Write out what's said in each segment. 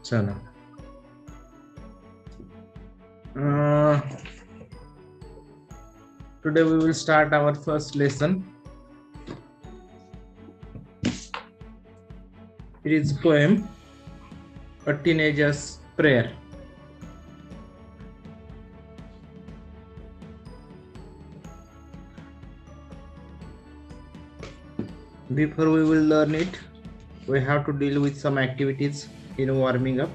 चला, today we will start our first lesson. It is a poem, A Teenager's Prayer. Before we will learn it, we have to deal with some activities in warming up.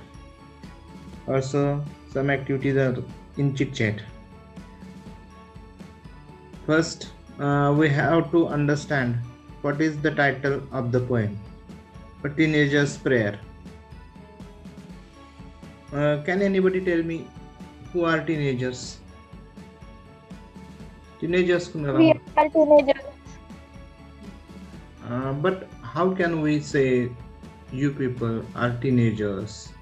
Also, some activities are in chit chat. First, we have to understand what is the title of the poem, A Teenager's Prayer. Can anybody tell me who are teenagers? Teenagers kunala? We are teenagers. But how can we say you people are teenagers?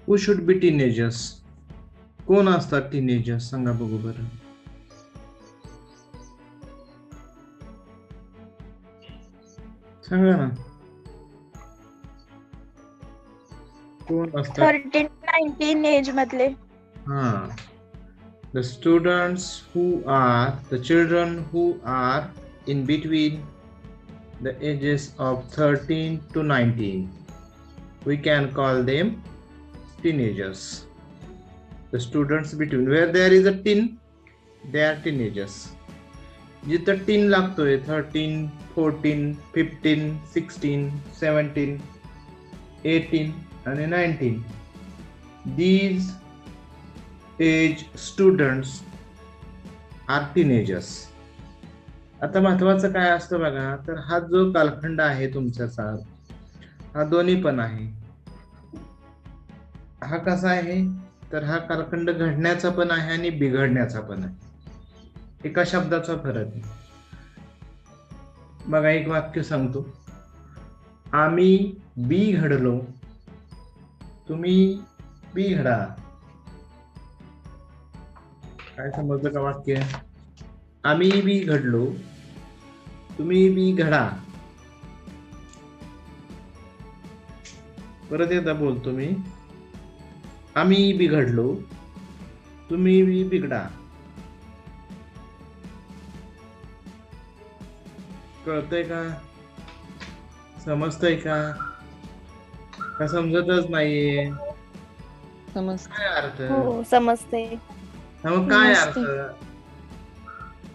Who should be teenagers? कोण असतात teenagers सांगा बघू बरं. सांगा ना, कोण असतात? 13 to 19 age मधले. The students who are, the children who are in between the ages of 13 to 19, we can call them teenagers. The students between, where there is a teen, they are teenagers. जिथं teen लागतोय 13, 14, 15, 16, 17, 18 आणि 19, these age students are teenagers. आता महत्वाचं काय असतं बघा, तर हा जो कालखंड आहे तुमच्याचा, हा दोन्ही पण आहे. हा कसा आहे, तर हा कालखंड घडण्याचा पण आहे आणि बिघडण्याचा पण आहे. एका शब्दाचा फरक आहे बघा. एक वाक्य सांगतो, आम्ही बी घडलो, तुम्ही बी घडा. काय समजलं का वाक्य? आम्ही बी घडलो, तुम्ही बी घडा. परत एकदा बोलतो मी, आम्ही बिघडलो, तुम्ही बी बिघडा. कळतंय का? समजतंय का? का समजतच नाहीये? काय अर्थ? हो, समजते. मग काय अर्थ?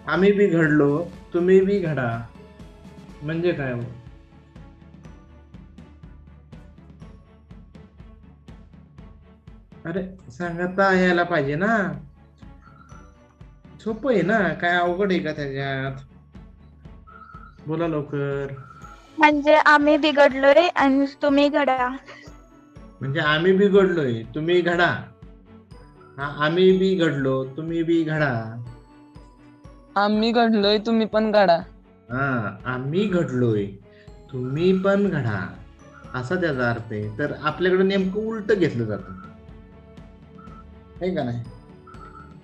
आम्ही बिघडलो, तुम्ही बी घडा म्हणजे काय? अरे सांगता यायला पाहिजे ना, सोपं आहे ना, काय अवघड आहे का त्याच्यात? बोला लवकर. म्हणजे आम्ही बिघडलोय आणि तुम्ही घडा. म्हणजे आम्ही बिघडलोय, तुम्ही घडा. आम्ही बी घडलो, तुम्ही बी घडा. आम्ही घडलोय, तुम्ही पण घडा. आम्ही घडलोय, तुम्ही पण घडा, असा त्याचा अर्थ आहे. तर आपल्याकडे नेमकं उलट घेतलं जातं, आहे का नाही?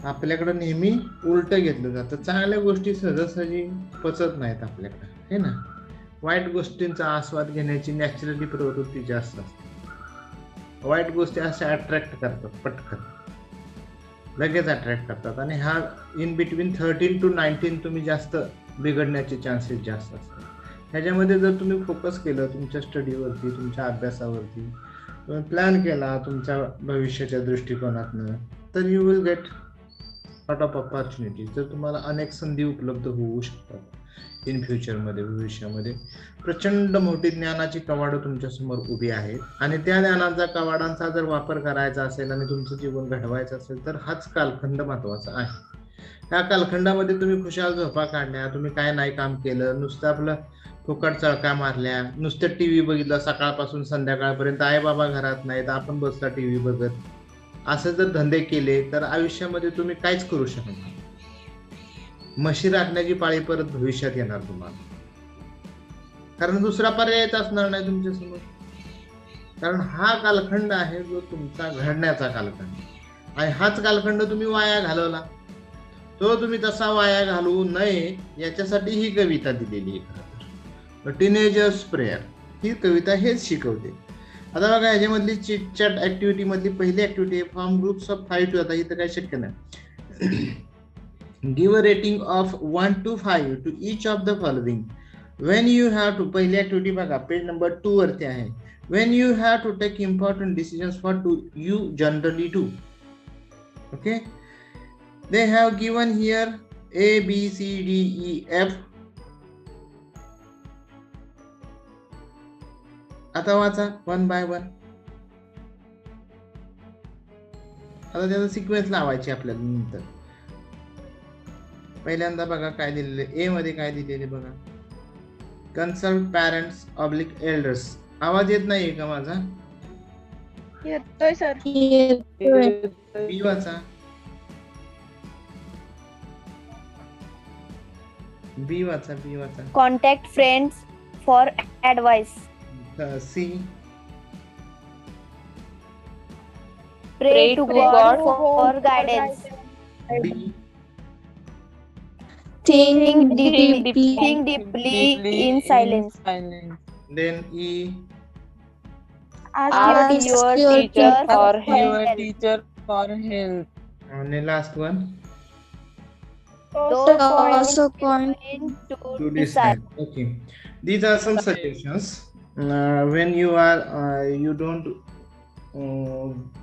आपल्याकडे नेहमी उलट घेतलं जातं. चांगल्या गोष्टी सहजासहजी पचत नाहीत आपल्याकडे, है ना? वाईट गोष्टींचा आस्वाद घेण्याची नॅचरली प्रवृत्ती जास्त असते. वाईट गोष्टी अशा अट्रॅक्ट करतात, पटकन लगेच अट्रॅक्ट करतात. आणि हा इन बिटवीन 13 to 19 तुम्ही जास्त बिघडण्याचे चान्सेस जास्त असतात. ह्याच्यामध्ये जर तुम्ही फोकस केलं तुमच्या स्टडीवरती, तुमच्या अभ्यासावरती, तुम्ही प्लॅन केला तुमच्या भविष्याच्या दृष्टिकोनातनं, तर you will get lot of opportunities. तर तुम्हाला अनेक संधी उपलब्ध होऊ शकतात इन फ्युचरमध्ये, भविष्यामध्ये. प्रचंड मोठी ज्ञानाची कवाडं तुमच्यासमोर उभी आहेत आणि त्या ज्ञानाचा कवाडांचा जर वापर करायचा असेल आणि तुमचं जीवन घडवायचं असेल तर हाच कालखंड महत्वाचा आहे. त्या कालखंडामध्ये तुम्ही खुशाल झोपा काढल्या, तुम्ही काय नाही काम केलं, नुसतं आपलं फुकट चळका मारल्या, नुसतं टीव्ही बघितला सकाळपासून संध्याकाळपर्यंत, आई बाबा घरात नाहीत, आपण बसला टीव्ही बघत, असं जर धंदे केले तर आयुष्यामध्ये तुम्ही काहीच करू शकत नाही. म्हशी राखण्याची पाळी परत भविष्यात येणार तुम्हाला, कारण दुसरा पर्यायच असणार नाही तुमच्या समोर. कारण हा कालखंड आहे जो तुमचा घडण्याचा कालखंड. आणि हाच कालखंड तुम्ही वाया घालवला. तो तुम्ही तसा वाया घालवू नये याच्यासाठी ही कविता दिलेली आहे. टीनेजर्स प्रेयर ही कविता हेच शिकवते. आता बघा ह्याच्यामधली चिटचॅट ऍक्टिव्हिटी मधली पहिली activity form groups of 5 two. आता इथं काही शक्य नाही. Give a rating of 1 to 5 to each of the following. When you have to, पहिली ऍक्टिव्हिटी बघा पेज नंबर 2 वरती आहे. When you have to take important decisions for to you generally do. Okay, they have given here A, B, C, D, E, F. आता वाचा one by one. आता त्याचा sequence लावायची आपल्याला नंतर. पहिल्यांदा बघा काय दिलेले, ए मध्ये काय दिलेले बघा. Consult parents oblique elders. आवाज येत नाहीये का माझा? येतोय सर. बी वाचा. बी वाचा, बी वाचा. Contact friends for advice. C. Pray to God for guidance. D. Think deeply in silence. Then E. Ask your teacher for help. And the last one. Also point to decide. Okay, these are some suggestions. When you are you don't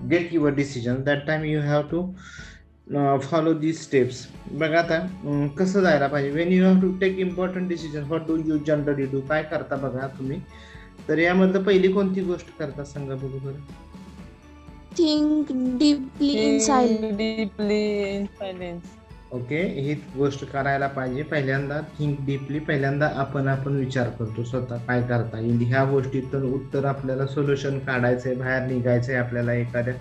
get your decision, that time you have to follow these steps. बघा आता कसं जायला पाहिजे. When you have to take important decision for do you generally do. काय करता बघा तुम्ही. तर यामधलं पहिली कोणती गोष्ट करता सांगा बघू बरं. Think deeply in silence. Okay, ही गोष्ट करायला पाहिजे. पहिल्यांदा थिंक डीपली, पहिल्यांदा आपण विचार करतो स्वतः काय करता येईल ह्या गोष्टीतून उत्तर आपल्याला सोल्युशन काढायचंय, बाहेर निघायचंय. आपल्याला एखाद्या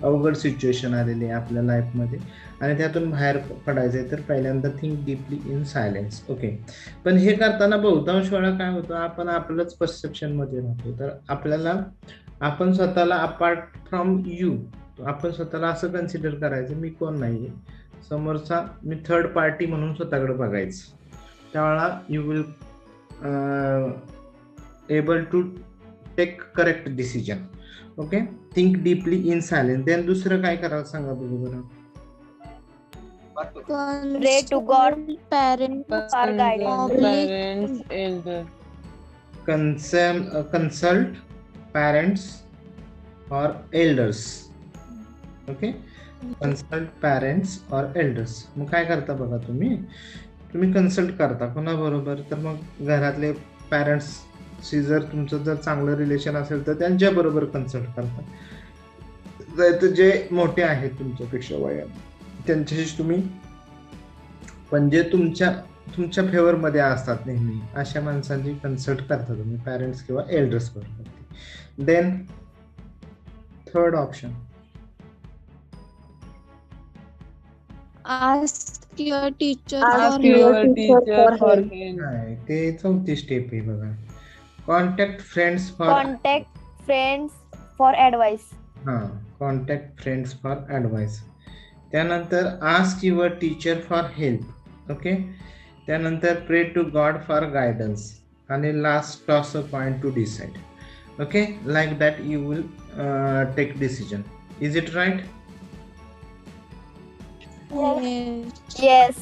अवघड सिच्युएशन आलेली आहे आपल्या लाईफमध्ये आणि त्यातून बाहेर पडायचंय, तर पहिल्यांदा think deeply in silence. Okay, पण हे करताना बहुतांश वेळा काय होतं, आपण आपलंच परसेप्शन मध्ये राहतो. तर आपल्याला आपण स्वतःला अपार्ट फ्रॉम यू, आपण स्वतःला असं कन्सिडर करायचं मी कोण नाहीये, समोरचा मी थर्ड पार्टी म्हणून स्वतःकडे बघायचं. त्यावेळेला you will able to take correct decision. Okay, think deeply in silence. Then दुसरं काय करावं सांगा बघू बरं. Pray to God Parents for guidance. Consult parents or elders. Okay, consult parents और एल्डर्स. मग काय करता बघा, तुम्ही कन्सल्ट करता कोणाबरोबर, तर मग घरातले पॅरेंट्सशी जर तुमचं जर चांगलं रिलेशन असेल तर त्यांच्या बरोबर कन्सल्ट करता. जे मोठे आहेत तुमच्यापेक्षा वयात त्यांच्याशी तुम्ही, पण जे तुमच्या फेवर मध्ये असतात नेहमी, अशा माणसांची कन्सल्ट करता तुम्ही, पॅरेंट्स किंवा एल्डर्स बरोबर. Then third option, Ask your teacher for help. नाही, ते चौथी स्टेप आहे बघा. Contact friends for advice. Contact friends for advice. त्यानंतर ask your teacher for help. Okay, त्यानंतर pray to God for guidance आणि last toss a point to decide. Okay, like that you will take decision. Is it right? Yes.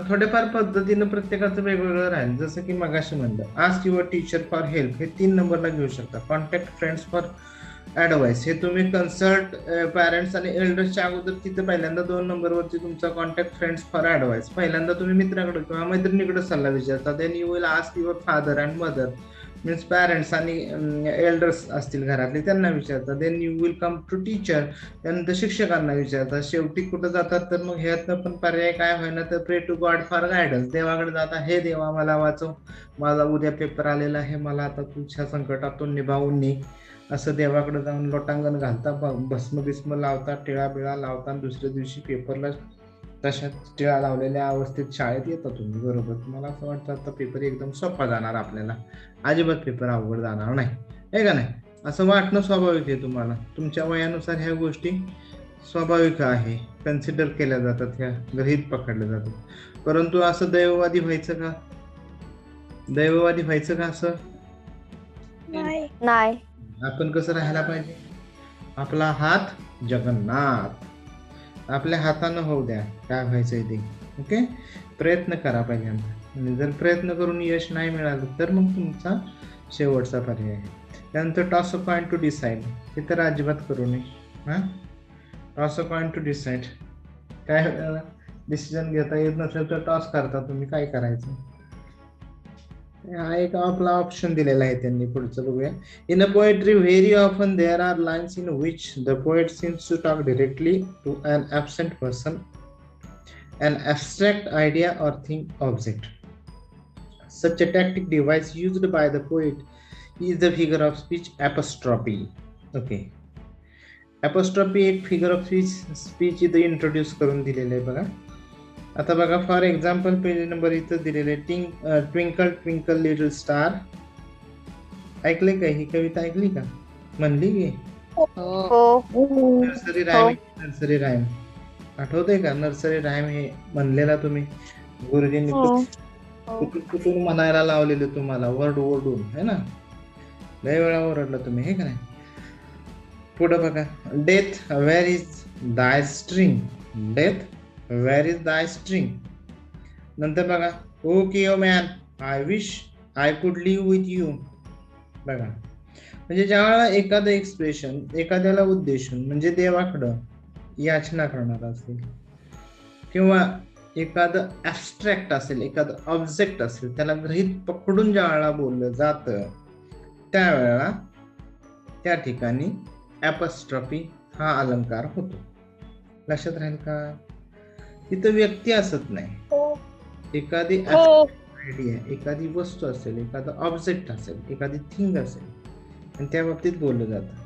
थोडेफार पद्धतीनं प्रत्येकाचं वेगवेगळं राहील. जसं की मगाशी म्हणलं, ask your teacher for help हे 3 नंबरला घेऊ शकता. कॉन्टॅक्ट फ्रेंड्स फॉर ऍडवाइस हे तुम्ही कन्सल्ट पॅरेंट्स आणि एल्डर्सच्या अगोदर तिथे पहिल्यांदा 2 नंबरवरती तुमचा कॉन्टॅक्ट फ्रेंड्स फॉर ऍडवाइस. पहिल्यांदा तुम्ही मित्राकडे किंवा मैत्रिणीकडे सल्ला विचारता. Then you will ask your father and mother, means parents आणि एल्डर्स असतील घरातले त्यांना विचारतात. Then you will come to teacher, त्यानंतर शिक्षकांना विचारतात. शेवटी कुठं जातात तर मग ह्यातनं पण पर्याय काय होईना तर प्रे टू गॉड फॉर गायडन्स. देवाकडे जाता, हे देवा मला वाचव, माझा उद्या पेपर आलेला आहे, मला आता तुझ्या संकटातून निभावून ने, असं देवाकडे जाऊन लोटांगण घालता, भस्म लावता, टिळा बिळा लावता, दुसऱ्या दिवशी पेपरला तशा टिळा लावलेल्या अवस्थेत शाळेत येता तुम्ही. बरोबर, तुम्हाला असं वाटतं आता पेपर एकदम सोपा जाणार, आपल्याला अजिबात पेपर अवघड जाणार नाही, आहे का नाही? असं वाटणं स्वाभाविक आहे तुम्हाला. तुमच्या वयानुसार ह्या गोष्टी स्वाभाविक आहे, कन्सिडर केल्या जातात, ह्या गृहीत पकडल्या जातात. परंतु असं दैववादी व्हायचं का? दैववादी व्हायचं का असं? नाही. नाही. आपण कसं राहायला पाहिजे? आपला हात जगन्नाथ, आपल्या हातानं होऊ द्या काय व्हायचंय ते. ओके, प्रयत्न करा पहिल्यांदा, आणि जर प्रयत्न करून यश नाही मिळालं तर मग तुमचा शेवटचा पर्याय आहे. त्यानंतर toss a coin to decide, हे तर अजिबात करू नये. हां, toss a coin to decide, काय डिसिजन घेता येत नसेल तर टॉस करता तुम्ही, काय करायचं. हा एक आपला ऑप्शन दिलेला आहे त्यांनी. पुढचं बघूया. In a poetry very often there are lines in which the poet seems to talk directly to an absent person, an abstract idea or thing object. Such a tactic device used by the poet is the figure of speech apostrophe. Okay, apostrophe एक figure of speech इथं introduce करून दिलेलं आहे बघा. आता बघा, for example page number इथं दिलेलं आहे, ट्विंकल ट्विंकल लिटल स्टार. ऐकले का? ही कविता ऐकली का? म्हणली की हो. नर्सरी राईम, नर्सरी राईम आठवतंय का? नर्सरी राईम हे म्हणलेला तुम्ही गुरुजींनी कुठून म्हणायला लावलेले तुम्हाला, वर्ड ओरडून, है ना? लय वेळा ओरडला तुम्ही, हे का नाही? पुढे बघा, death where is thy sting, death where is thy sting. नंतर बघा, okay O man, I wish I could live with you. बघा, म्हणजे ज्यावेळेला एखादं एक्सप्रेशन एखाद्याला उद्देशून, म्हणजे देवाकडं याचना करणार असेल, किंवा एखादं ॲबस्ट्रॅक्ट असेल, एखादं ऑब्जेक्ट असेल, त्याला गृहीत पकडून ज्या वेळेला बोललं जातं त्यावेळेला त्या ठिकाणी ॲपॉस्ट्रॉफी हा अलंकार होतो. लक्षात राहील का? तिथं व्यक्ती असत नाही, एखादी आयडिया, एखादी वस्तू असेल, एखादा ऑब्जेक्ट असेल, एखादी थिंग असेल, आणि त्या बाबतीत बोललं जातं.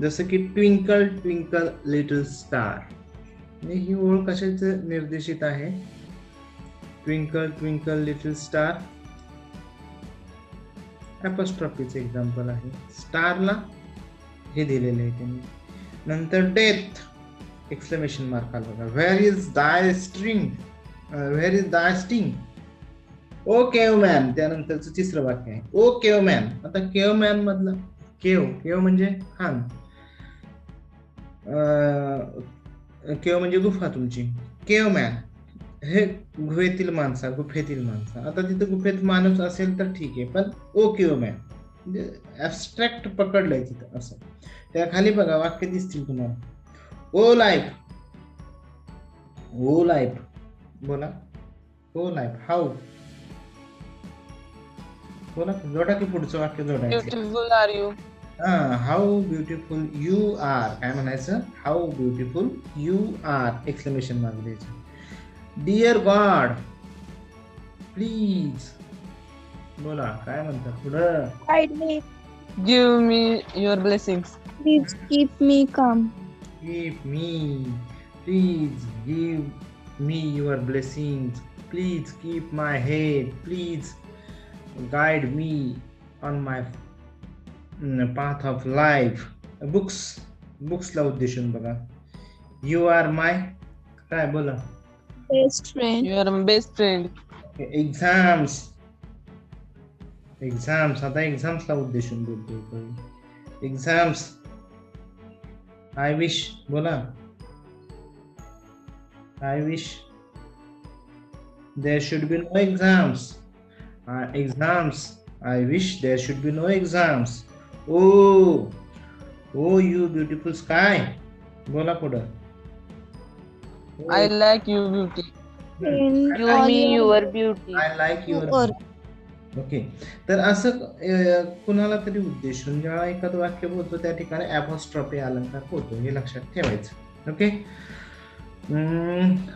जसं की ट्विंकल ट्विंकल लिटल स्टार, ही ओळ कशाचं निर्देशित आहे? ट्विंकल ट्विंकल लिटल स्टार ॲपॉस्ट्रॉफीचं एक्झाम्पल आहे. स्टारला हे दिलेलं आहे त्यांनी. नंतर डेथ एक्सक्लेमेशन मार्क आला बघा. Where is thy string, where is दाय स्टिंग, ओ केवमॅन. त्यानंतरचं तिसरं वाक्य आहे, ओ केवमॅन. आता केवमॅन मधलं केव म्हणजे खान, केव म्हणजे गुफा तुमची. केवमॅन हे गुफेतील माणसा, गुफेतील माणसा. आता तिथं गुफेत माणूस असेल तर ठीक आहे, पण ओ केवमॅन म्हणजे ॲबस्ट्रॅक्ट पकडलंय तिथं असं. त्या खाली बघा वाक्य दिसतील तुम्हाला. ओ लाईफ, ओ लाईफ बोला, ओ लाईफ हाऊ बोला, जोडा की पुढचं वाक्य जोडायचं. Beautiful are you. How beautiful you are, काय म्हणायचं? How beautiful you are exclamation mark द्यायचं. डिअर गॉड प्लीज बोला, काय म्हणतात पुढं? Guide me. Give me your blessings. Please keep me calm. Keep me, please give me your blessings, please keep my head, please guide me on my path of life. बुक्सला उद्देशून बघा. You are my काय बोला? Best friend. Your best friend. Exams, आता एक्झाम्सला उद्देशून बोलतोय. Exams, I wish बोला, I wish there should be no exams. Exams, I wish there should be no exams. O you beautiful sky बोला पुढं. I like you beauty. In Give all me your your beauty. I like your. work. Okay, तर असं कुणाला तरी उद्देशून जेव्हा एखादं वाक्य बोलतो त्या ठिकाणी ॲपॉस्ट्रॉफी अलंकार होतो, हे लक्षात ठेवायचं. ओके,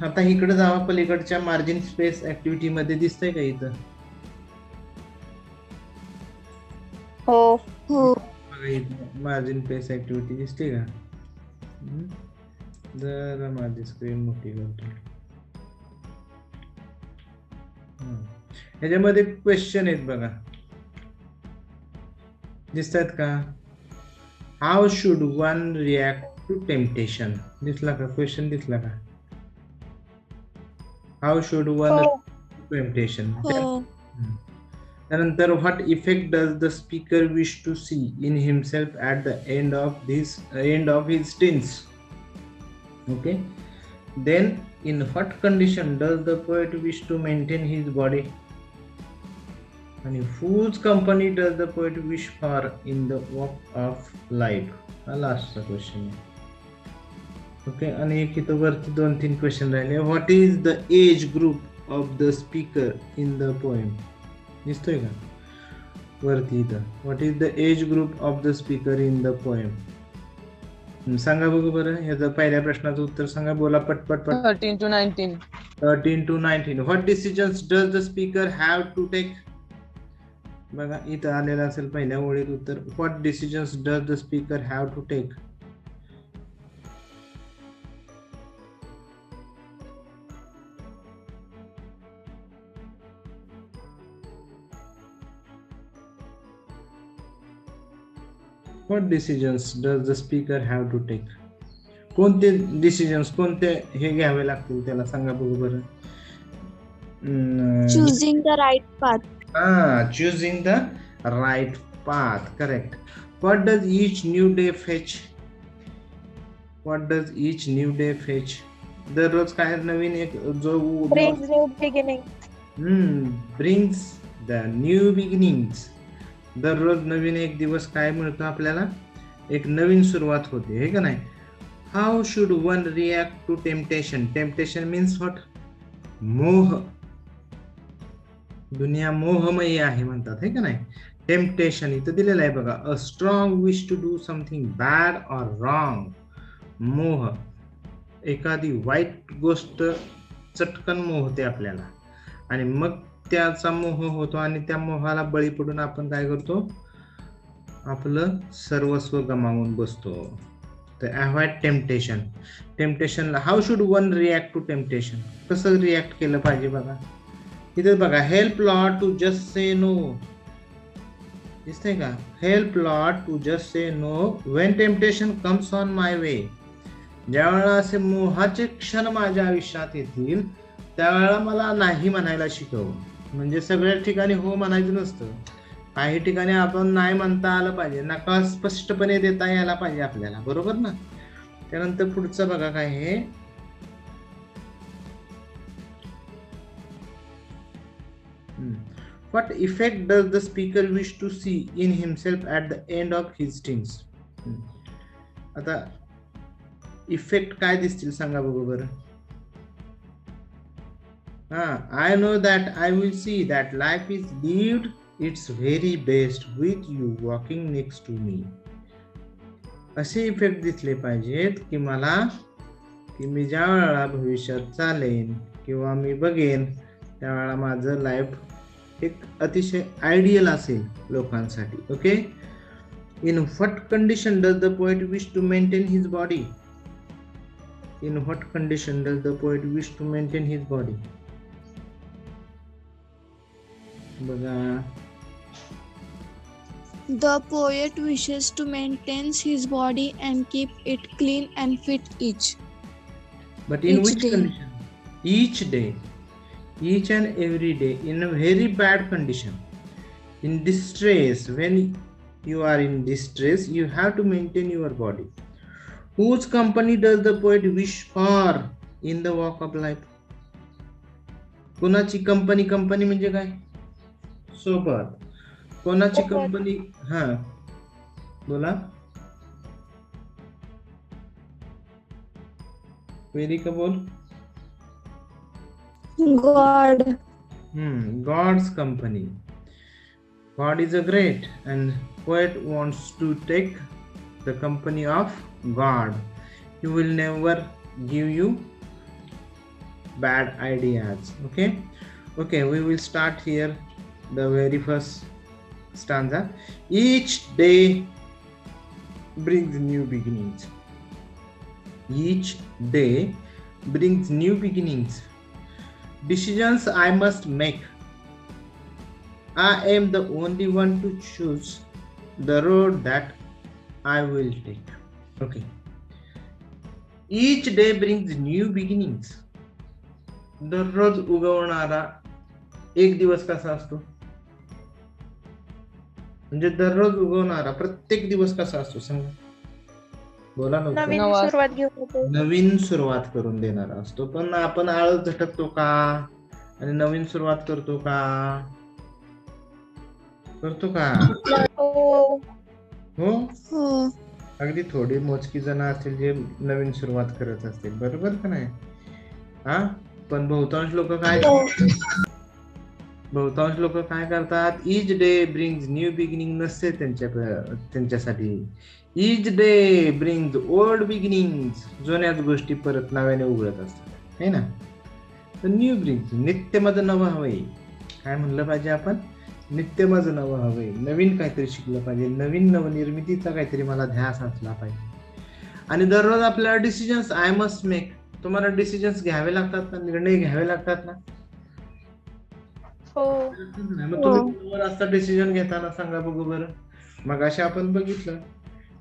आता इकडे जावा, पलीकडच्या मार्जिन स्पेस ऍक्टिव्हिटी मध्ये दिसतंय का इथं? हो. हो. बघा इथं मार्जिन स्पेस ऍक्टिव्हिटी दिसते का? जरा माझी स्क्रीन मोठी करतो. ह्याच्यामध्ये क्वेश्चन आहेत बघा, दिसतात का? How should one react to temptation. दिसला का क्वेश्चन? दिसला का? हाऊ शुड वन हो. टेम्पटेशन. Oh, त्यानंतर what effect does the speaker wish to see in himself at the end of his teens. Okay. Then in what condition does the poet wish to maintain his body. आणि whose company does the poet wish for in the walk of life. हा लास्टचा question आहे. Okay. आणि एक इथं वरती 2-3 question राहिले. What is the age group of the speaker in the poem. दिसतोय का वरती इथं? What is the age group of the speaker in the poem. सांगा बघू बरं. याचं पहिल्या प्रश्नाचं उत्तर सांगा. बोला पटपट. 13 to 19. 13 to 19. What decisions does the speaker have to take. बघा इथं आलेलं असेल पहिल्या ओळीत उत्तर. What decisions does the speaker have to take. What decisions does the speaker have to take. कोणते डिसिजन्स, कोणते हे घ्यावे लागतील त्याला सांगा बघू बरं. choosing the right path. Choosing the right path. Correct. What does each new day fetch? What does each new day fetch? दररोज काय नवीन एक जो Brings new beginning. brings the new beginnings. दररोज नवीन एक दिवस काय मिळतो आपल्याला? एक नवीन सुरुवात होते, हे का नाही? How should one react to temptation? Temptation means what? मोह. दुनिया मोहमयी आहे म्हणतात, हे का नाही? टेम्पटेशन इथं दिलेलं आहे बघा. A strong wish to do something bad or wrong. मोह, एखादी वाईट गोष्ट चटकन मोहते आपल्याला आणि मग त्याचा मोह होतो आणि त्या मोहाला बळी पडून आपण काय करतो? आपलं सर्वस्व गमावून बसतो. तर अवॉइड टेम्पटेशन. टेम्पटेशनला how should one react to temptation. कसं रिॲक्ट केलं पाहिजे बघा. इथे बघा. Help Lord to just say no. दिसतंय का? Help Lord to just say no when temptation comes on my way. ज्यावेळेला असे मोहाचे क्षण माझ्या आयुष्यात येतील त्यावेळेला मला नाही म्हणायला शिकव. म्हणजे सगळ्या ठिकाणी हो म्हणायचं नसतं. काही ठिकाणी आपण नाही म्हणता आलं पाहिजे. नका स्पष्टपणे देता यायला पाहिजे आपल्याला, बरोबर ना? त्यानंतर पुढचं बघा काय हे. What effect does the speaker wish to see in himself at the end of his teens? आता इफेक्ट काय दिसतील सांगा बघू बरं. I know that I will see that life is lived its very best with you walking next to me. असे effect दिसले पाहिजेत की मला, की मी ज्या वेळेला भविष्यात चालेन किंवा मी बघेन त्यावेळेला माझं लाईफ एक अतिशय आयडियल असेल लोकांसाठी. Okay. In what condition does the poet wish to maintain his body. In what condition does the poet wish to maintain his body. बघा. The poet wishes to maintain his body and keep it clean and fit each. But in Each which day. condition? Each day. Each and every day in a very bad condition. In distress, when you are in distress, you have to maintain your body. Whose company does the poet wish for in the walk of life? कोणाची company? Company म्हणजे काय? सोबत. कोणाची company? हा बोला. वेदिका बोल. God. God's company. God is a great and poet wants to take the company of God. He will never give you bad ideas. Okay, we will start here the very first stanza. Each day brings new beginnings. Each day brings new beginnings. Decisions I must make. I am the only one to choose the road that I will take. Okay. Each day brings new beginnings. दररोज उगवणारा एक दिवस कसा असतो? म्हणजे दररोज उगवणारा प्रत्येक दिवस कसा असतो सांगा? बोला लवकर. नवीन नवा सुरुवात घेऊन येतो. नवीन सुरुवात करून देणारा असतो. पण आपण आळस झटकतो का आणि नवीन सुरुवात करतो का? करतो का? हो. हो, हो. अगदी थोडी मोजकी जण असतील जे नवीन सुरुवात करत असतील, बरोबर का नाही? हा, पण बहुतांश लोक काय करतात? इच डे ब्रिंग्स न्यू बिगिनिंग नसते त्यांच्यासाठी. इच डे ब्रिंग्स ओल्ड बिगिनिंग. जुन्याच गोष्टी परत नव्याने उघडत असतात, है ना? तर न्यू ब्रिंग्स, नित्य माझं नवं हवंय. काय म्हणलं पाहिजे आपण? नित्य माझं नवं हवंय. नवीन काहीतरी शिकलं पाहिजे, नवीन नवनिर्मितीचा काहीतरी मला ध्यास असला पाहिजे. आणि दररोज आपल्याला डिसिजन्स आय मस्ट मेक. तुम्हाला डिसिजन्स घ्यावे लागतात ना, निर्णय घ्यावे लागतात ना. हो. मग तुम्ही कोणावर असता डिसिजन घेताना सांगा बघू बरं. मग अशा आपण बघितलं,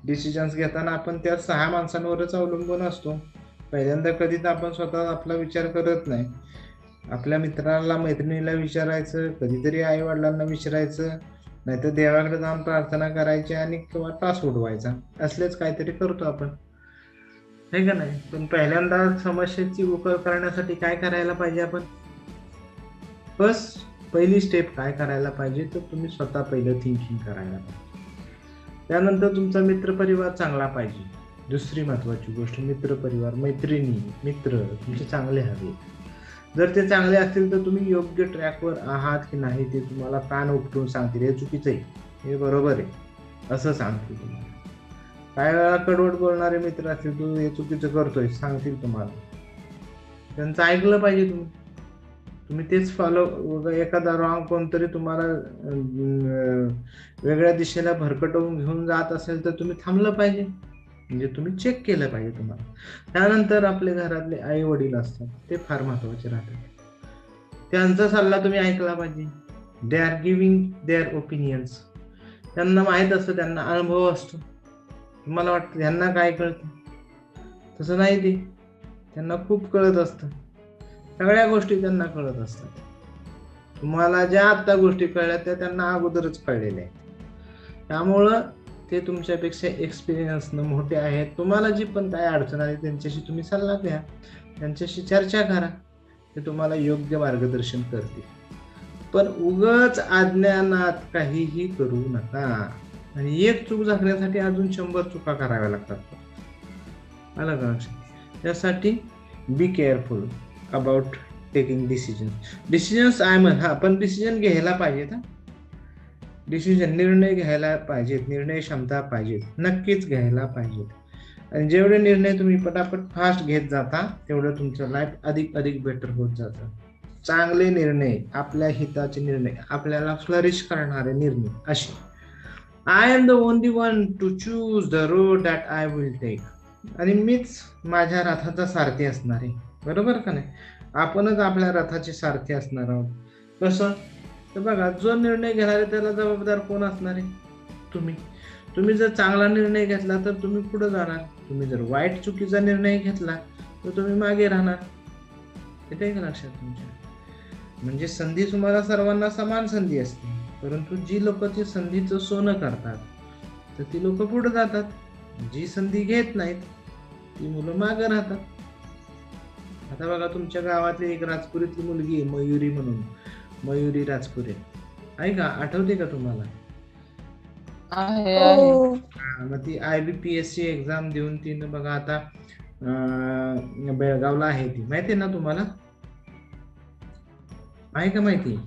डिसिजन्स घेताना आपण त्या 6 माणसांवरच अवलंबून असतो. पहिल्यांदा कधीच आपण स्वतः आपला विचार करत नाही. आपल्या मित्राला मैत्रिणीला विचारायचं, कधीतरी आई वडिलांना विचारायचं, नाहीतर देवाकडे जाऊन प्रार्थना करायची आणि किंवा तास उडवायचा. असलेच काहीतरी करतो आपण, हे का नाही? पण पहिल्यांदा समस्येची उकल करण्यासाठी काय करायला पाहिजे आपण? बस पहिली स्टेप काय करायला पाहिजे? तर तुम्ही स्वतः पहिलं थिंकिंग करायला पाहिजे. त्यानंतर तुमचा मित्रपरिवार चांगला पाहिजे. दुसरी महत्वाची गोष्ट, मित्रपरिवार, मैत्रिणी, मित्र तुमचे चांगले हवे. जर ते चांगले असतील तर तुम्ही योग्य ट्रॅकवर आहात की नाही ते तुम्हाला कान उपटून सांगतील. हे चुकीचं आहे, हे बरोबर आहे असं सांगतील तुम्हाला. काय वेळा कडवट बोलणारे मित्र असतील, तू हे चुकीचं करतोय सांगतील तुम्हाला. त्यांचं ऐकलं पाहिजे तुम्ही तेच फॉलो. एखादा रॉंग कोणतरी तुम्हाला वेगळ्या दिशेला भरकटवून घेऊन जात असेल तर तुम्ही थांबलं पाहिजे, म्हणजे तुम्ही चेक केलं पाहिजे तुम्हाला. त्यानंतर आपले घरातले आई वडील असतात, ते फार महत्वाचे राहतात. त्यांचा सल्ला तुम्ही ऐकला पाहिजे. They are giving their opinions. त्यांना माहित असतं, त्यांना अनुभव असतो. तुम्हाला वाटतं त्यांना काय कळतं? तसं नाही, ते त्यांना खूप कळत असतं. सगळ्या गोष्टी त्यांना कळत असतात. तुम्हाला ज्या आता गोष्टी कळल्या त्या त्यांना अगोदरच कळलेल्या आहेत. त्यामुळं ते तुमच्यापेक्षा एक्सपिरियन्सनं मोठे आहेत. तुम्हाला जी पण काय अडचण आली त्यांच्याशी तुम्ही सल्ला घ्या, त्यांच्याशी चर्चा करा, ते तुम्हाला योग्य मार्गदर्शन करतील. पण उगाच अज्ञानात काहीही करू नका. आणि एक चूक झाकण्यासाठी अजून 100 चुका कराव्या लागतात. आलं का लक्षात? त्यासाठी be careful about taking decisions. पण डिसिजन घ्यायला पाहिजेत. निर्णय घ्यायला पाहिजेत, निर्णय क्षमता पाहिजेत, नक्कीच घ्यायला पाहिजेत. आणि जेवढे निर्णय तुम्ही पटापट फास्ट घेत जाता तेवढं तुमचं लाईफ अधिक बेटर होत जातं. चांगले निर्णय, आपल्या हिताचे निर्णय, आपल्याला फ्लरिश करणारे निर्णय असे. I am the only one to choose the road that I will take. आणि मीच माझ्या रथाचा सारथी असणार आहे, बरोबर का नाही? आपणच आपल्या रथाचे सारथी असणार आहोत. कसं? तर बघा, जो निर्णय घेणार आहे त्याला जबाबदार कोण असणार आहे? तुम्ही जर चांगला निर्णय घेतला तर तुम्ही पुढे जाणार. तुम्ही जर वाईट चुकीचा निर्णय घेतला तर तुम्ही मागे राहणार. येते का लक्षात तुमच्या? म्हणजे संधी तुम्हाला सर्वांना समान संधी असते, परंतु जी लोक ती संधीचं सोनं करतात तर ती लोक पुढे जातात. जी संधी घेत नाहीत ती मुलं मागे राहतात. आता बघा, तुमच्या गावातली एक राजपुरीतली मुलगी आहे, मयुरी म्हणून, मयुरी राजपुरे, आहे का? आठवते का तुम्हाला? मग ती IBPSC एक्झाम देऊन तिनं बघा आता बेळगावला आहे. ती माहिती आहे ना तुम्हाला? आहे का माहिती?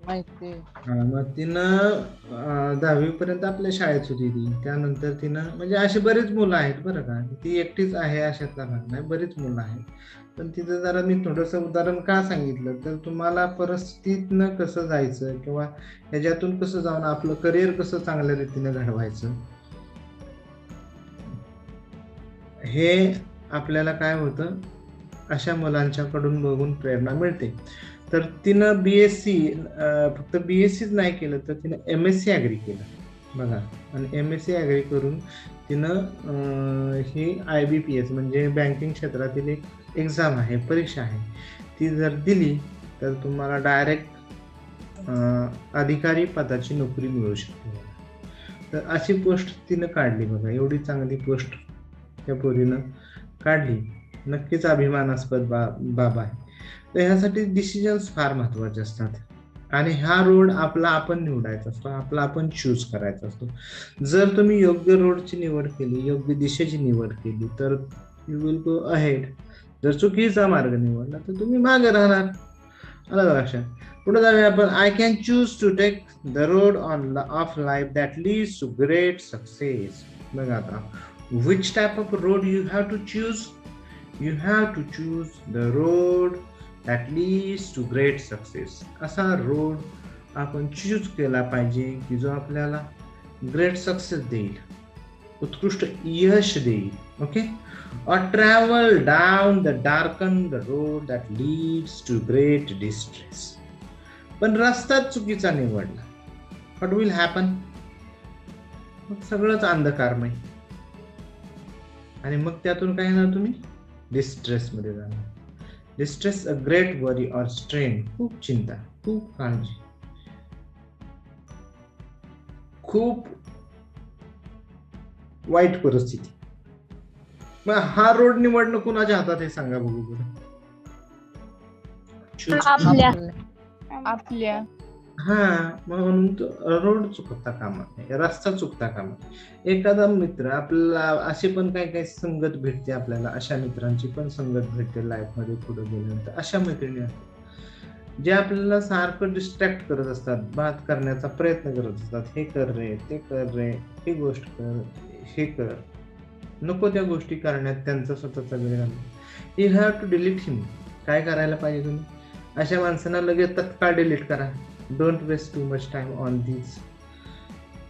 मग तिनं 10वी पर्यंत आपल्या शाळेत होती ती. त्यानंतर तिनं, म्हणजे अशी बरीच मुलं आहेत बरं का, ती एकटीच आहे अशातला भाग नाही, बरीच मुलं आहेत. पण तिथं जरा मी थोडंसं उदाहरण का सांगितलं तर तुम्हाला परिस्थितीनं कसं जायचं किंवा ह्याच्यातून कसं जाऊन आपलं करिअर कसं चांगल्या रीतीने घडवायचं, हे आपल्याला काय होतं, अशा मुलांच्याकडून बघून प्रेरणा मिळते. तर तिनं BSc, फक्त BScच नाही केलं तर तिनं MSc ॲग्री केलं. बघा. आणि MSc ॲग्री करून तिनं ही IBPS म्हणजे बँकिंग क्षेत्रातील एक एक्झाम आहे, परीक्षा आहे, ती जर दिली तर तुम्हाला डायरेक्ट अधिकारी पदाची नोकरी मिळू शकते. तर अशी पोस्ट तिनं काढली बघा. एवढी चांगली पोस्ट त्या पोरीनं काढली. नक्कीच अभिमानास्पद बाब आहे. तर ह्यासाठी डिसिजन्स फार महत्वाचे असतात. आणि हा रोड आपला आपण निवडायचा असतो, आपला आपण चूज करायचा असतो. जर तुम्ही योग्य रोडची निवड केली, योग्य दिशेची निवड केली तर यू विल गो अहेड. जर चुकीचा मार्ग निवडला तर तुम्ही मागे राहणार. आलं लक्षात? पुढे जाऊया आपण. I can choose to take the road of life that leads to great success. बघा आता, which type of road you have to choose? You have to choose the road that leads to great success. असा road आपण choose केला पाहिजे की जो आपल्याला great success देईल, उत्कृष्ट यश देईल. Okay. Or travel down the darkened road that leads to great distress. पण रस्ताच चुकीचा निवडला, what will happen? मग सगळंच अंधकारमय. आणि मग त्यातून काय येणार? तुम्ही डिस्ट्रेस मध्ये जाणार. Distress a great worry or strain. खूप चिंता, खूप काळजी, खूप वाईट परिस्थिती. मग हा रोड निवडणं कुणाच्या हातात आहे सांगा बघू बरं. आपल्या हा, म्हणून रोड चुकता कामा नये, रस्ता चुकता कामा नये. एखादा मित्र आपल्याला, असे पण काही संगत भेटते आपल्याला, अशा मित्रांची पण संगत भेटते लाईफ मध्ये पुढे गेल्यानंतर. अशा मैत्रिणी असतात जे आपल्याला सारखं डिस्ट्रॅक्ट करत असतात, बात करण्याचा प्रयत्न करत असतात. हे कर रे, ते कर रे, ही गोष्ट कर, हे कर. नको त्या गोष्टी करण्यात त्यांचा स्वतःचा वेळ घालतो. यू हॅव टू डिलीट हिम. काय करायला पाहिजे तुम्ही? अशा माणसांना लगेच तत्काळ डिलीट करा. Don't waste too much time on these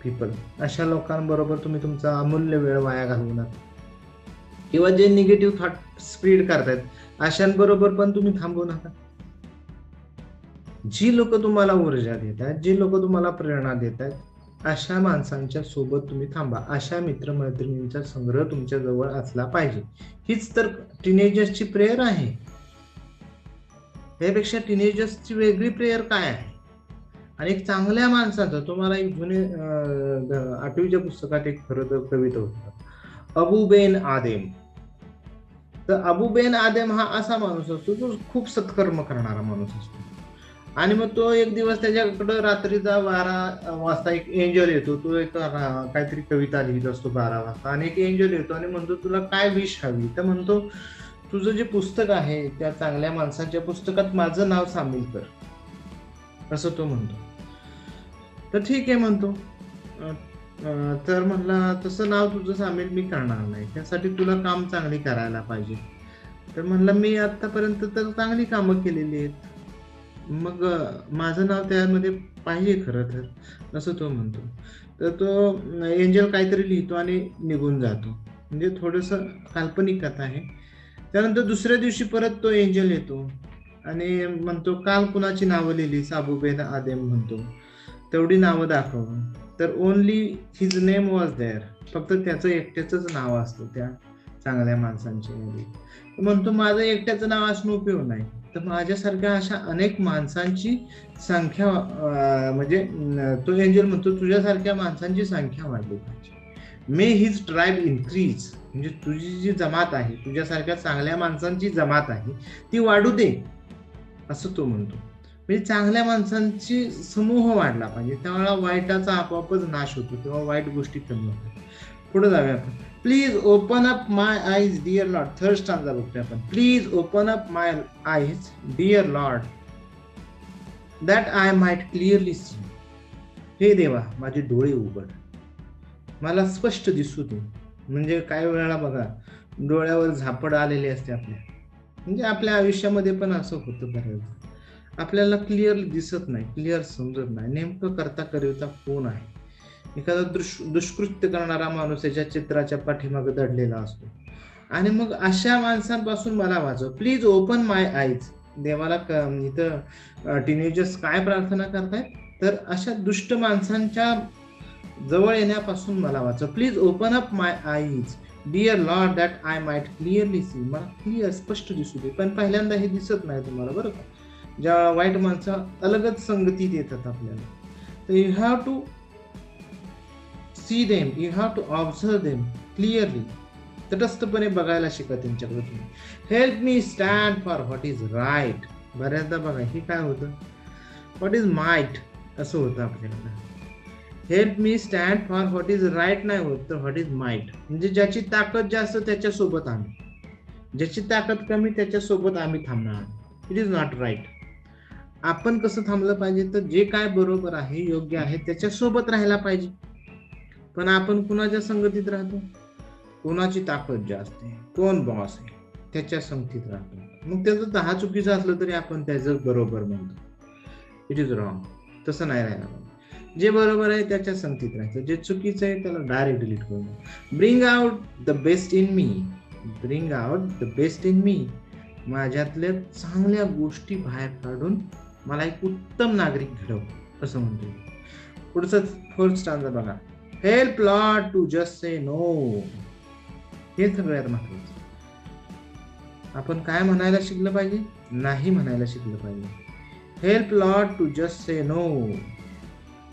people. अशा लोकांबरोबर तुम्ही तुमचा अमूल्य वेळ वाया घालवू नका. किंवा जे निगेटिव्ह थॉट स्प्रेड करतायत अशांबरोबर पण तुम्ही थांबू नका. जी लोक तुम्हाला ऊर्जा देत आहेत, जी लोक तुम्हाला प्रेरणा देत आहेत, अशा माणसांच्या सोबत तुम्ही थांबा. अशा मित्रमैत्रिणींचा संग्रह तुमच्या जवळ असला पाहिजे. हीच तर टीनेजर्सची प्रेयर आहे. यापेक्षा टीनेजर्सची वेगळी प्रेयर काय आहे? आणि एक चांगल्या माणसाचं, तुम्हाला एक जुने 8वीच्या पुस्तकात एक खरं तर कविता होती, अबूबेन आदेम. तर अबूबेन आदेम हा असा माणूस असतो जो खूप सत्कर्म करणारा माणूस असतो. आणि मग तो एक दिवस त्याच्याकडे रात्रीचा 12 वाजता एक एंजल येतो. तो एक काहीतरी कविता लिहित असतो 12 वाजता. आणि एक एंजल येतो आणि म्हणतो तुला काय विश हवी? तर म्हणतो तुझं जे पुस्तक आहे त्या चांगल्या माणसाच्या पुस्तकात माझं नाव सामील कर, असं तो म्हणतो. तर ठीक आहे म्हणतो. तर म्हणला तसं नाव तुझं सामील मी करणार नाही, त्यासाठी तुला काम चांगली करायला पाहिजे. तर म्हणला मी आतापर्यंत तर चांगली कामं केलेली आहेत, मग माझं नाव त्यामध्ये पाहिजे खरं तर, असं तो म्हणतो. तर तो एंजल काहीतरी लिहितो आणि निघून जातो. म्हणजे थोडंसं काल्पनिक कथा आहे. त्यानंतर दुसऱ्या दिवशी परत तो एंजल येतो आणि म्हणतो काल कुणाची नावं लिहिलीस? अबूबेन आदेम म्हणतो. तेवढी नावं दाखव. तर only his name was there. फक्त त्याचं एकट्याचंच नाव असतं त्या चांगल्या माणसांच्या मध्ये. म्हणतो माझं एकट्याचं नाव असणं उपयोग नाही, तर माझ्यासारख्या अशा अनेक माणसांची संख्या, म्हणजे तो एंजल म्हणतो तुझ्यासारख्या माणसांची संख्या वाढली पाहिजे. मे हिज ट्राईब इन्क्रीज. म्हणजे तुझी जी जमात आहे, तुझ्यासारख्या चांगल्या माणसांची जमात आहे, ती वाढू दे, असं तो म्हणतो. म्हणजे चांगल्या माणसांची समूह वाढला पाहिजे, त्यावेळेला वाईटाचा आपोआपच नाश होतो, तेव्हा वाईट गोष्टी कमी होतात. पुढे जाऊया आपण. Please open up my eyes dear lord. Third stanza बघतोय आपण. Please open up my eyes dear Lord that I might clearly see. हे देवा माझे डोळे उघड, मला स्पष्ट दिसू दे. म्हणजे काही वेळेला बघा डोळ्यावर झापड आलेली असते आपल्या, म्हणजे आपल्या आयुष्यामध्ये पण असं होतं बऱ्याच. आपल्याला क्लिअर दिसत नाही, क्लिअर समजत नाही नेमकं करता करिता कोण आहे. एखादा दुष्कृत्य करणारा माणूस याच्या चित्राच्या पाठीमागे दडलेला असतो. आणि अशा माणसांपासून मला वाचव. Please open my eyes. देवाला इथं टीनेजर्स काय प्रार्थना करतायत तर अशा दुष्ट माणसांच्या जवळ येण्यापासून मला वाचव. Please open up my eyes dear Lord that I might clearly see. मला क्लिअर स्पष्ट दिसू दे. पण पहिल्यांदा हे दिसत नाही तुम्हाला बरं का. ज्या वाईट माणसं अलगच संगतीत येतात आपल्याला, तर you have to see them, you have to observe them clearly. तटस्थपणे बघायला शिका त्यांच्याकडे तुम्ही. Help me stand for what is right. बऱ्याचदा बघा हे काय होतं, व्हॉट इज माइट असं होतं आपल्याकडं. Help me stand for what is right नाही होत, तर व्हॉट इज माइट. म्हणजे ज्याची ताकद जास्त त्याच्यासोबत आम्ही, ज्याची ताकद कमी त्याच्यासोबत आम्ही थांबणार. It is not right. आपण कसं थांबलं पाहिजे, तर जे काय बरोबर आहे, योग्य आहे, त्याच्यासोबत राहायला पाहिजे. पण आपण कुणाच्या संगतीत राहतो, कोणाची ताकद जास्त आहे, कोण बॉस आहे, त्याच्या संगतीत राहतो. मग त्याचं 10 चुकीचं असलं तरी आपण त्याचं बरोबर म्हणतो. It is wrong. तसं नाही राहायला पाहिजे. जे बरोबर आहे त्याच्या संगतीत राहायचं, जे चुकीचं आहे त्याला डायरेक्ट डिलीट करून. Bring out the best in me. Bring out the best in me. माझ्यातल्या चांगल्या गोष्टी बाहेर काढून मला एक उत्तम नागरिक घडव, असं म्हणतो. पुढचं 4th स्टांजा बघा. Help Lord to just say no. हे सगळ्यात महत्वाचं. आपण काय म्हणायला शिकलं पाहिजे, नाही म्हणायला शिकलं पाहिजे. Help Lord to just say no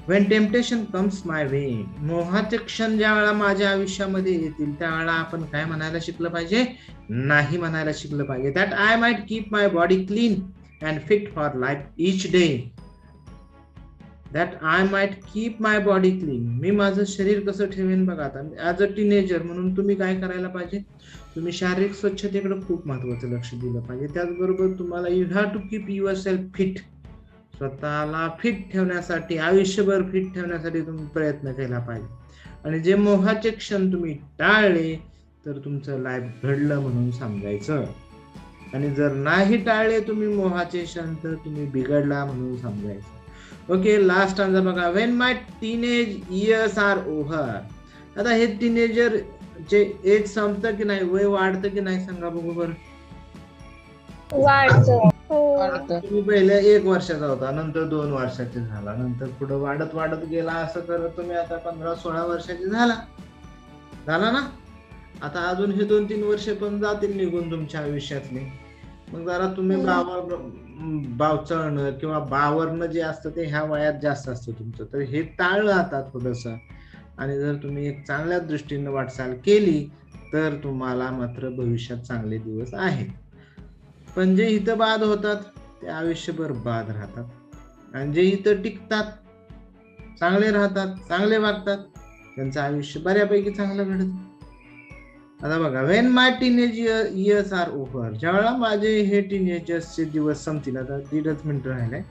when temptation comes my way. मोहाचे क्षण ज्या वेळा माझ्या आयुष्यामध्ये येतील त्यावेळेला आपण काय म्हणायला शिकलं पाहिजे, नाही म्हणायला शिकलं पाहिजे. that I might keep my body clean and fit for life each day. that I might keep my body clean. मी माझं शरीर कसं ठेवेन बघा. आता ऍज अ टीनेजर म्हणून तुम्ही काय करायला पाहिजे, तुम्ही शारीरिक स्वच्छतेकडे खूप महत्वाचं लक्ष दिलं पाहिजे. त्याचबरोबर तुम्हाला you have to keep yourself fit. स्वतःला फिट ठेवण्यासाठी, आयुष्यभर फिट ठेवण्यासाठी तुम्ही प्रयत्न केला पाहिजे. आणि जे मोहाचे क्षण तुम्ही टाळले तर तुमचं लाईफ घडलं म्हणून समजायचं. आणि जर नाही टाळले तुम्ही मोहाचे क्षण तर तुम्ही बिघडला म्हणून समजायचं. ओके, लास्ट स्टांजा बघा. When my teenage years are over. आता हे टीनेजर जे एज संपतं की नाही, वय वाढतं की नाही सांगा बघू बरं. वाढतं. तुम्ही पहिले 1 वर्षाचा होता, नंतर 2 वर्षाचे झाला, नंतर पुढे वाढत वाढत गेला. असं करत तुम्ही आता 15-16 वर्षाचे झाला ना. आता अजून हे 2-3 वर्ष पण जातील निघून तुमच्या आयुष्यातले. मग जरा तुम्ही बावचळणं किंवा बावरणं जे असतं ते ह्या वयात जास्त असतं तुमचं, तर हे टाळलं आता थोडंसं. आणि जर तुम्ही एक चांगल्या दृष्टीने वाटचाल केली तर तुम्हाला मात्र भविष्यात चांगले दिवस आहेत. पण जे इथं बाद होतात ते आयुष्यभर बाद राहतात. आणि जे इथं टिकतात, चांगले राहतात, चांगले वागतात, त्यांचं आयुष्य बऱ्यापैकी चांगलं घडतं. आता बघा. When my teenage years are over. ज्यावेळेला माझे हे टीनेजर्सचे दिवस संपतील, आता 1.5 मिनिटं राहिलाय.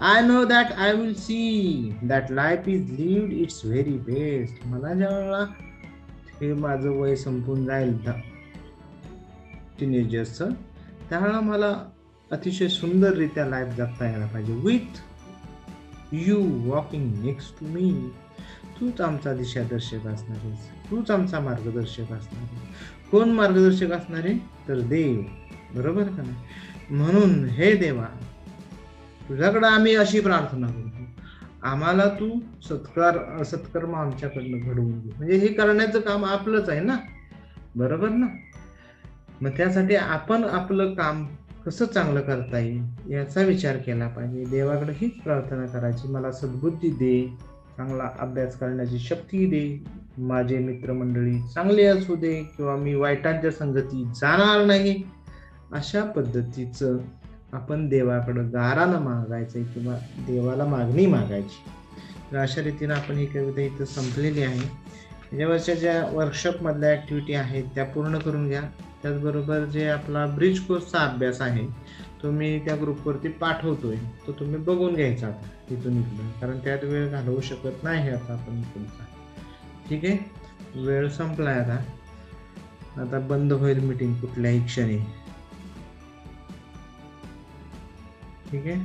I know that I will see that life is lived it's very best. मला ज्यावेळेला हे माझं वय संपून जाईल टीनेजर्सचं, त्यावेळेला मला अतिशय सुंदररित्या लाईफ जगता यायला पाहिजे. With you walking next to me. तूच आमचा दिशादर्शक असणार आहेस, तूच आमचा मार्गदर्शक असणार आहे. कोण मार्गदर्शक असणार आहे, तर देव. बरोबर का नाही. म्हणून हे देवा, तुझ्याकडे आम्ही अशी प्रार्थना करतो, आम्हाला तू सत्कर्म आमच्याकडनं घडवून दे. म्हणजे हे करण्याचं काम आपलंच आहे ना, बरोबर ना. मग त्यासाठी आपण आपलं काम कसं चांगलं करता येईल याचा विचार केला पाहिजे. देवाकडे हीच प्रार्थना करायची, मला सद्बुद्धी दे, चांगला अभ्यास करण्याची शक्ती दे, माझे मित्रमंडळी चांगले असू दे किंवा मी वाईटांच्या संगतीत जाणार नाही. अशा पद्धतीचं आपण देवाकडं गारानं मागायचं किंवा देवाला मागणी मागायची. तर अशा रीतीनं आपण ही कविता इथं संपलेली आहे. या वर्षाच्या वर्कशॉपमधल्या ॲक्टिव्हिटी आहेत त्या पूर्ण करून घ्या. त्याचबरोबर जे आपला ब्रिज कोर्सचा अभ्यास आहे तो मी त्या ग्रुपवरती पाठवतोय, तो तुम्ही बघून घ्यायचा आता इथून इकडं, कारण त्यात वेळ घालवू शकत नाही आता आपण तुमचा. ठीक आहे, वेळ संपलाय आता बंद होईल मीटिंग कुठल्याही क्षणी. ठीक आहे.